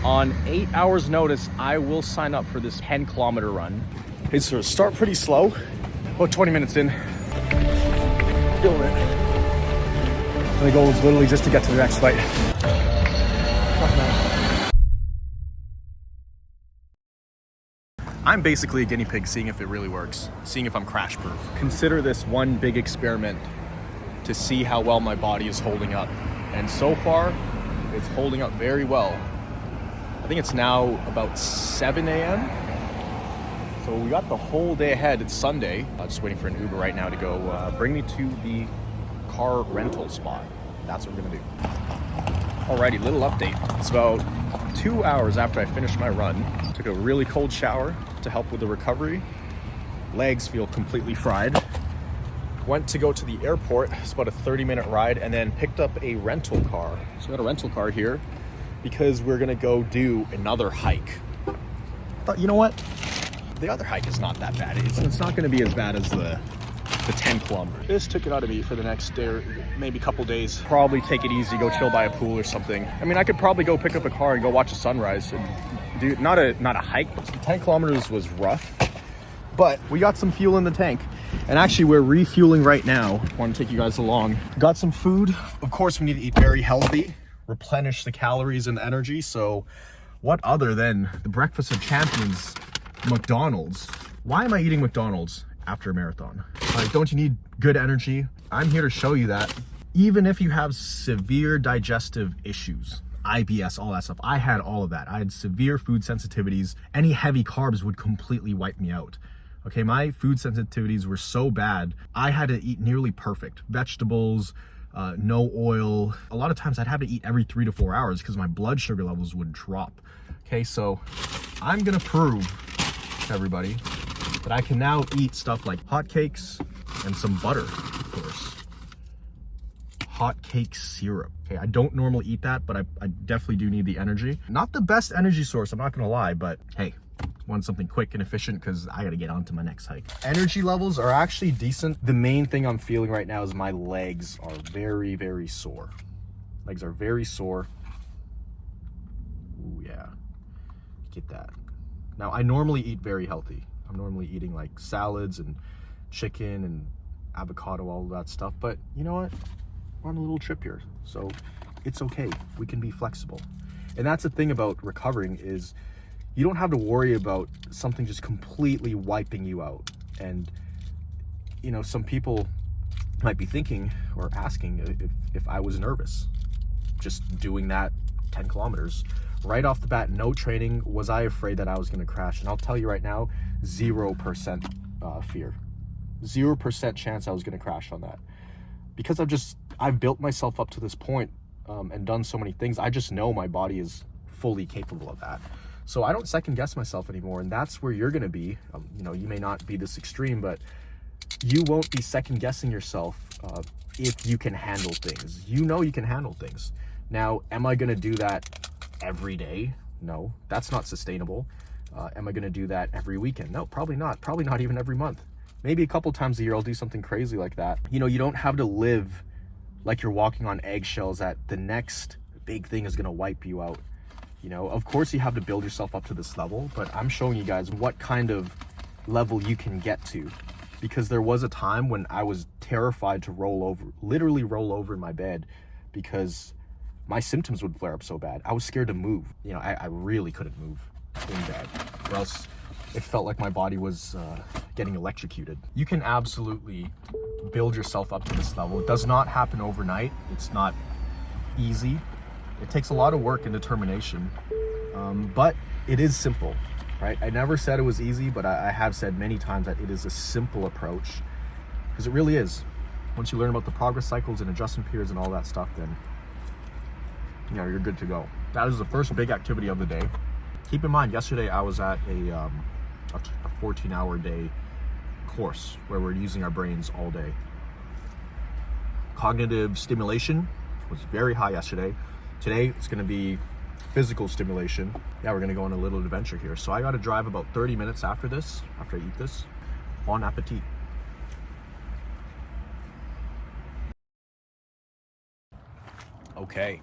On 8 hours notice, I will sign up for this 10-kilometer run. Okay, so start pretty slow. About 20 minutes in. Feeling it. And the goal is literally just to get to the next fight. I'm basically a guinea pig seeing if it really works, seeing if I'm crash proof. Consider this one big experiment to see how well my body is holding up. And so far, it's holding up very well. I think it's now about 7 a.m. So we got the whole day ahead. It's Sunday. I'm just waiting for an Uber right now to go bring me to the car rental spot. That's what we're gonna do. Alrighty, little update. It's about 2 hours after I finished my run. Took a really cold shower to help with the recovery. Legs feel completely fried. Went to go to the airport. It's about a 30-minute ride, and then picked up a rental car. So I got a rental car here because we're gonna go do another hike. Thought, you know what? The other hike is not that bad. It's not gonna be as bad as the 10 kilometers. This took it out of me for the next day or maybe couple days. Probably take it easy, go chill by a pool or something. I mean, I could probably go pick up a car and go watch the sunrise and do not a hike, but 10 kilometers was rough, but we got some fuel in the tank. And actually we're refueling right now. I want to take you guys along. Got some food. Of course we need to eat very healthy, replenish the calories and the energy. So what other than the breakfast of champions, McDonald's? Why am I eating McDonald's after a marathon? Like, don't you need good energy? I'm here to show you that even if you have severe digestive issues, IBS, all that stuff, I had all of that. I had severe food sensitivities. Any heavy carbs would completely wipe me out. Okay, my food sensitivities were so bad, I had to eat nearly perfect. Vegetables, no oil. A lot of times I'd have to eat every 3 to 4 hours because my blood sugar levels would drop. Okay, so I'm gonna prove to everybody that I can now eat stuff like hotcakes and some butter, of course. Hotcake syrup. Okay, I don't normally eat that, but I definitely do need the energy. Not the best energy source, I'm not gonna lie, but hey, want something quick and efficient because I gotta get on to my next hike. Energy levels are actually decent. The main thing I'm feeling right now is my legs are very, very sore. Legs are very sore. Ooh, yeah, get that. Now, I normally eat very healthy. I'm normally eating like salads and chicken and avocado, all of that stuff. But you know what? We're on a little trip here, so it's okay. We can be flexible. And that's the thing about recovering is you don't have to worry about something just completely wiping you out. And, you know, some people might be thinking or asking if I was nervous just doing that 10 kilometers. Right off the bat, no training, was I afraid that I was gonna crash? And I'll tell you right now, 0% fear. 0% chance I was gonna crash on that. Because I've built myself up to this point and done so many things, I just know my body is fully capable of that. So I don't second guess myself anymore, and that's where you're gonna be. You know, you may not be this extreme, but you won't be second guessing yourself if you can handle things. You know you can handle things. Now, am I gonna do that every day? No, that's not sustainable. Am I gonna do that every weekend? No, probably not. Probably not even every month. Maybe a couple times a year I'll do something crazy like that. You know, you don't have to live like you're walking on eggshells that the next big thing is gonna wipe you out. You know, of course you have to build yourself up to this level, but I'm showing you guys what kind of level you can get to. Because there was a time when I was terrified to roll over, literally roll over in my bed, because my symptoms would flare up so bad. I was scared to move. You know, I really couldn't move in bed, or else it felt like my body was getting electrocuted. You can absolutely build yourself up to this level. It does not happen overnight. It's not easy. It takes a lot of work and determination, but it is simple, right? I never said it was easy, but I have said many times that it is a simple approach, because it really is. Once you learn about the progress cycles and adjustment periods and all that stuff, then you know, you're good to go. That is the first big activity of the day. Keep in mind, yesterday I was at a 14-hour day course where we're using our brains all day. Cognitive stimulation was very high yesterday. Today it's going to be physical stimulation. Yeah, we're going to go on a little adventure here. So I got to drive about 30 minutes after this, after I eat this. Bon appetit. Okay,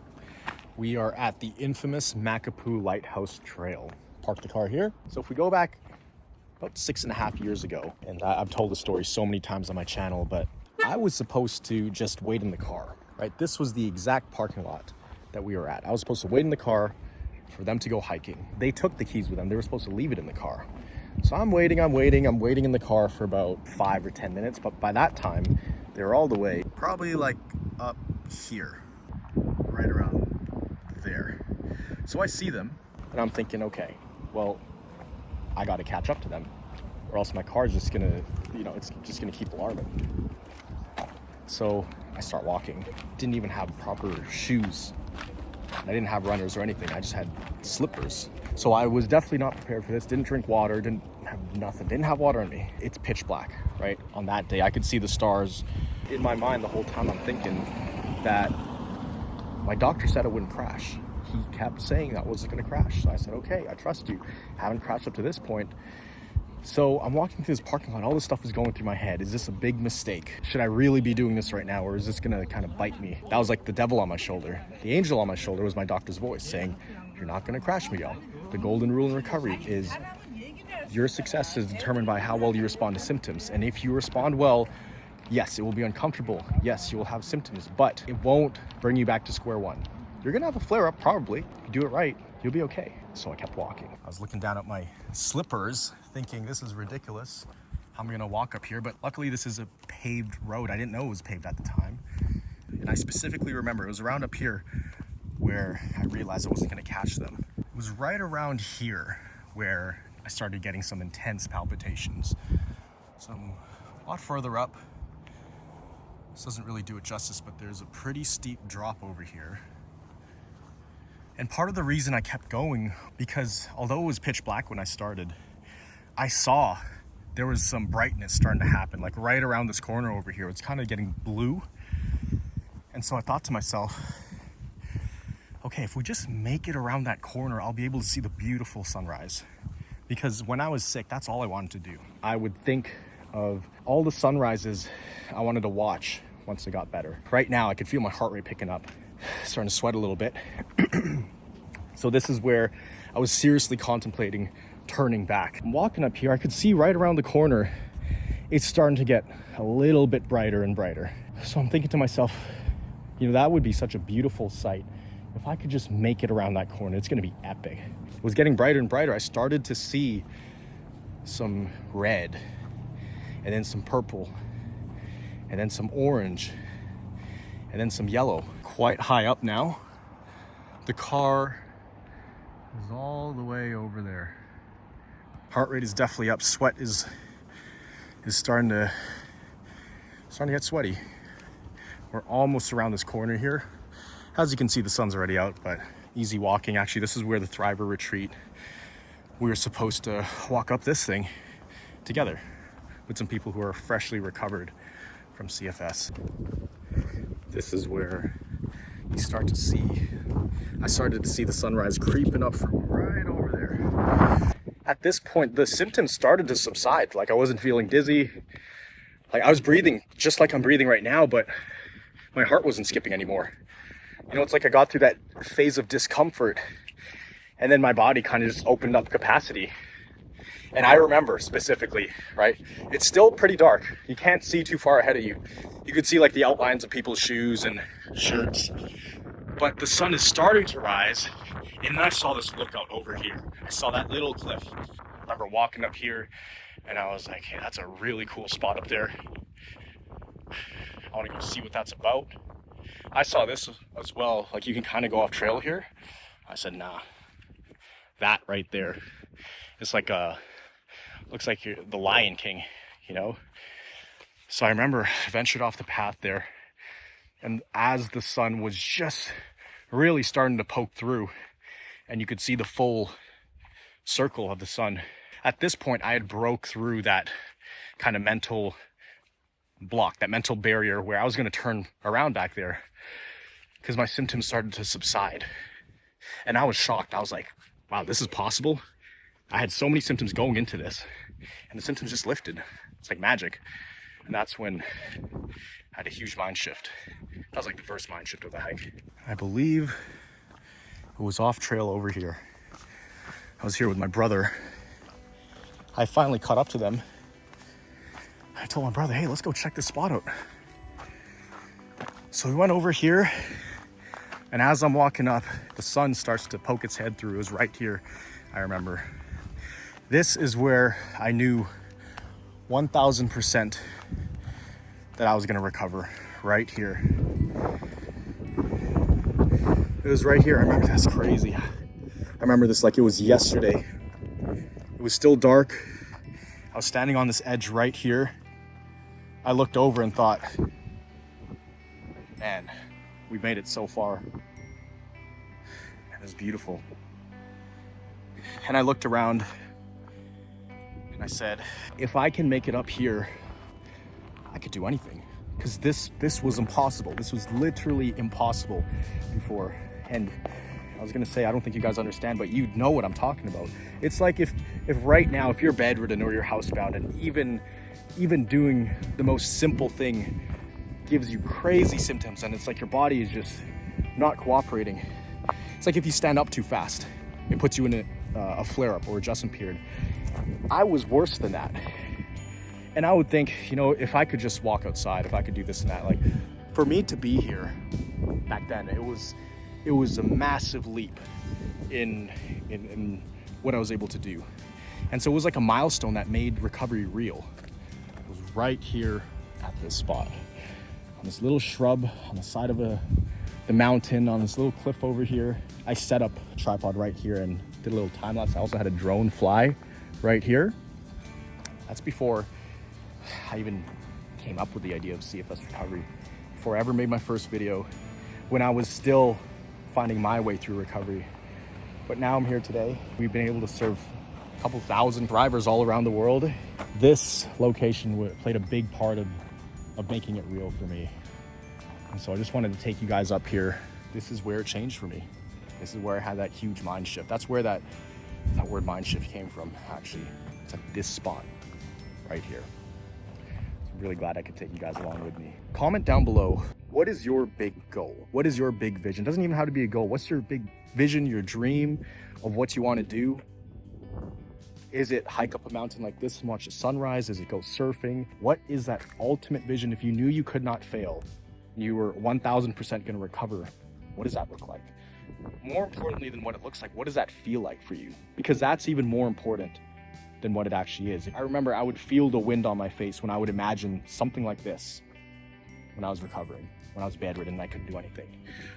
We are at the infamous Makapu'u Lighthouse Trail. Parked the car here. So if we go back about 6.5 years ago, and I've told the story so many times on my channel, but I was supposed to just wait in the car, right? This was the exact parking lot that we were at. I was supposed to wait in the car for them to go hiking. They took the keys with them. They were supposed to leave it in the car. So I'm waiting in the car for about 5 or 10 minutes. But by that time, they were all the way, probably like up here, right around there. So I see them and I'm thinking, okay, well, I got to catch up to them or else my car's just gonna, it's just gonna keep alarming. So I start walking. Didn't even have proper shoes. I didn't have runners or anything. I just had slippers. So I was definitely not prepared for this. Didn't drink water, didn't have nothing. Didn't have water on me. It's pitch black, right? On that day, I could see the stars. In my mind the whole time I'm thinking that my doctor said I wouldn't crash. He kept saying that I wasn't gonna crash. So I said, okay, I trust you. Haven't crashed up to this point. So I'm walking through this parking lot. All this stuff is going through my head. Is this a big mistake? Should I really be doing this right now? Or is this gonna kind of bite me? That was like the devil on my shoulder. The angel on my shoulder was my doctor's voice saying, you're not gonna crash, Miguel. The golden rule in recovery is your success is determined by how well you respond to symptoms. And if you respond well, yes, it will be uncomfortable. Yes, you will have symptoms, but it won't bring you back to square one. You're gonna have a flare up probably. If you do it right, you'll be okay. So I kept walking. I was looking down at my slippers thinking this is ridiculous. How am I gonna walk up here? But luckily this is a paved road. I didn't know it was paved at the time. And I specifically remember it was around up here where I realized I wasn't gonna catch them. It was right around here where I started getting some intense palpitations. So I'm a lot further up. This doesn't really do it justice, but there's a pretty steep drop over here. And part of the reason I kept going, because although it was pitch black when I started, I saw there was some brightness starting to happen, like right around this corner over here. It's kind of getting blue. And so I thought to myself, okay, if we just make it around that corner, I'll be able to see the beautiful sunrise. Because when I was sick, that's all I wanted to do. I would think of all the sunrises I wanted to watch once it got better. Right now, I could feel my heart rate picking up, starting to sweat a little bit. So this is where I was seriously contemplating turning back. I'm walking up here, I could see right around the corner, it's starting to get a little bit brighter and brighter. So I'm thinking to myself, that would be such a beautiful sight. If I could just make it around that corner, it's gonna be epic. It was getting brighter and brighter. I started to see some red, and then some purple, and then some orange, and then some yellow. Quite high up now. The car is all the way over there. Heart rate is definitely up. Sweat is starting to get sweaty. We're almost around this corner here. As you can see, the sun's already out, but easy walking. Actually, this is where the Thriver retreat. We were supposed to walk up this thing together with some people who are freshly recovered from CFS. This is where you start to see, I started to see the sunrise creeping up from right over there. At this point, the symptoms started to subside. Like I wasn't feeling dizzy. Like I was breathing just like I'm breathing right now, but my heart wasn't skipping anymore. It's like I got through that phase of discomfort and then my body kind of just opened up capacity. And I remember specifically, right? It's still pretty dark. You can't see too far ahead of you. You could see like the outlines of people's shoes and shirts. But the sun is starting to rise. And then I saw this lookout over here. I saw that little cliff. I remember walking up here and I was like, hey, that's a really cool spot up there. I want to go see what that's about. I saw this as well. Like you can kind of go off trail here. I said, nah, that right there. It's like looks like you're the Lion King, So I remember I ventured off the path there. And as the sun was just really starting to poke through and you could see the full circle of the sun. At this point, I had broke through that kind of mental block, that mental barrier where I was going to turn around back there because my symptoms started to subside. And I was shocked. I was like, wow, this is possible. I had so many symptoms going into this and the symptoms just lifted. It's like magic. And that's when I had a huge mind shift. That was like the first mind shift of the hike. I believe who was off trail over here. I was here with my brother. I finally caught up to them. I told my brother, hey, let's go check this spot out. So we went over here, and as I'm walking up, the sun starts to poke its head through. It was right here, I remember. This is where I knew 1000% that I was gonna recover, right here. It was right here. I remember, that's crazy. I remember this like it was yesterday. It was still dark. I was standing on this edge right here. I looked over and thought, man, we made it so far. It was beautiful. And I looked around and I said, if I can make it up here, I could do anything. Because this was impossible. This was literally impossible before. And I was gonna say, I don't think you guys understand, but you know what I'm talking about. It's like if right now, if you're bedridden or you're housebound, and even doing the most simple thing gives you crazy symptoms, and it's like your body is just not cooperating. It's like if you stand up too fast, it puts you in a flare-up or adjustment period. I was worse than that. And I would think, you know, if I could just walk outside, if I could do this and that, like for me to be here back then, it was a massive leap in what I was able to do. And so it was like a milestone that made recovery real. It was right here at this spot, on this little shrub on the side of the mountain, on this little cliff over here. I set up a tripod right here and did a little time lapse. I also had a drone fly right here. That's before I even came up with the idea of CFS recovery, before I ever made my first video, when I was still finding my way through recovery. But now I'm here today. We've been able to serve a couple thousand drivers all around the world. This location played a big part of making it real for me. And so I just wanted to take you guys up here. This is where it changed for me. This is where I had that huge mind shift. That's where that word mind shift came from, actually. It's at this spot right here. I'm really glad I could take you guys along with me. Comment down below, what is your big goal? What is your big vision? Doesn't even have to be a goal. What's your big vision, your dream of what you want to do? Is it hike up a mountain like this and watch the sunrise? Is it go surfing? What is that ultimate vision? If you knew you could not fail, you were 1000% going to recover, what does that look like? More importantly than what it looks like, what does that feel like for you? Because that's even more important than what it actually is. I remember I would feel the wind on my face when I would imagine something like this when I was recovering, when I was bedridden and I couldn't do anything.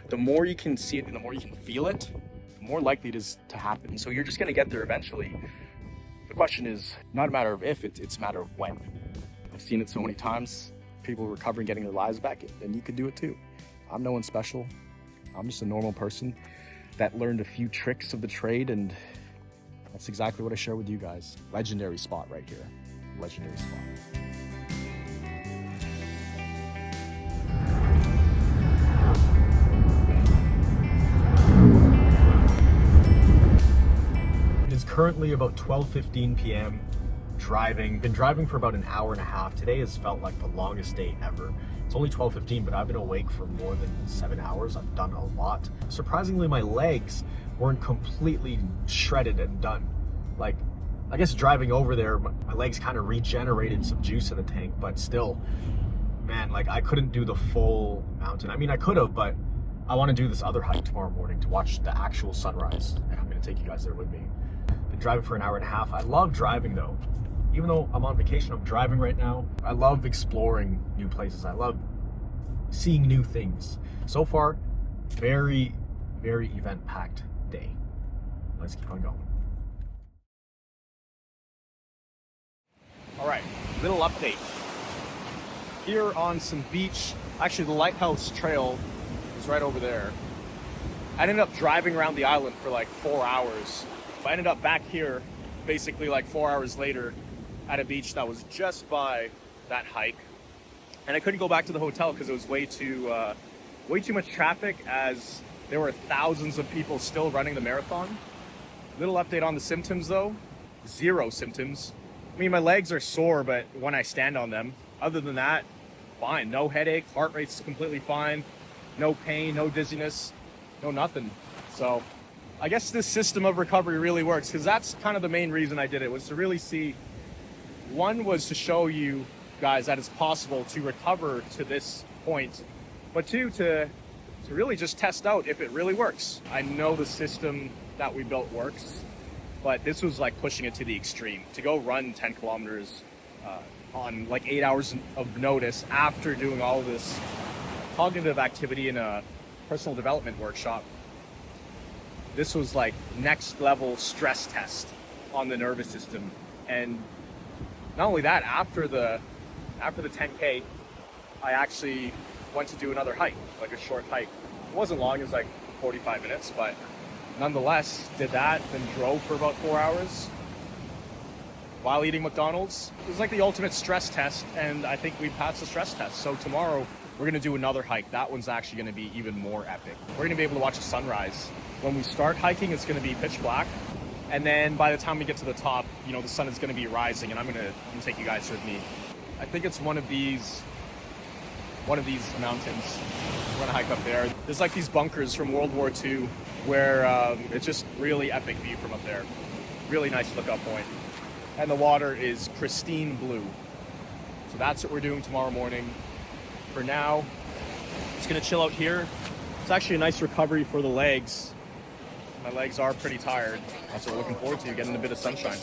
The more you can see it and the more you can feel it, the more likely it is to happen. So you're just going to get there eventually. The question is not a matter of if, it's a matter of when. I've seen it so many times, people recovering, getting their lives back, and you could do it too. I'm no one special. I'm just a normal person that learned a few tricks of the trade, and that's exactly what I share with you guys. Legendary spot right here. Legendary spot. It is currently about 12:15 p.m. Been driving for about an hour and a half. Today has felt like the longest day ever. It's only 12:15, but I've been awake for more than 7 hours. I've done a lot. Surprisingly, my legs weren't completely shredded and done. Like, I guess driving over there, my legs kind of regenerated some juice in the tank, but still, man, like I couldn't do the full mountain. I mean, I could have, but I want to do this other hike tomorrow morning to watch the actual sunrise. And I'm going to take you guys there with me. Been driving for an hour and a half. I love driving though. Even though I'm on vacation, I'm driving right now. I love exploring new places. I love seeing new things. So far, very, very event-packed day. Let's keep on going. All right, little update. Here on some beach, actually the Lighthouse Trail is right over there. I ended up driving around the island for like 4 hours. I ended up back here basically like 4 hours later at a beach that was just by that hike. And I couldn't go back to the hotel because it was way too much traffic, as there were thousands of people still running the marathon. Little update on the symptoms though, 0 symptoms. I mean, my legs are sore, but when I stand on them, other than that, fine. No headache, heart rate's completely fine, no pain, no dizziness, no nothing. So I guess this system of recovery really works, because that's kind of the main reason I did it, was to really see, one was to show you guys that it's possible to recover to this point, but two, to really just test out if it really works. I know the system that we built works, but this was like pushing it to the extreme. To go run 10 kilometers on like 8 hours of notice after doing all of this cognitive activity in a personal development workshop, this was like next level stress test on the nervous system. And not only that, after the 10K, I actually went to do another hike, like a short hike. It wasn't long, it was like 45 minutes, but nonetheless, did that, then drove for about 4 hours while eating McDonald's. It was like the ultimate stress test, and I think we passed the stress test. So tomorrow, we're gonna do another hike. That one's actually gonna be even more epic. We're gonna be able to watch the sunrise. When we start hiking, it's gonna be pitch black. And then by the time we get to the top, you know, the sun is gonna be rising, and I'm gonna take you guys with me. I think it's one of these mountains. We're gonna hike up there. There's like these bunkers from World War II where it's just really epic view from up there. Really nice lookout point. And the water is pristine blue. So that's what we're doing tomorrow morning. For now, just gonna chill out here. It's actually a nice recovery for the legs. My legs are pretty tired. That's what we're looking forward to, getting a bit of sunshine.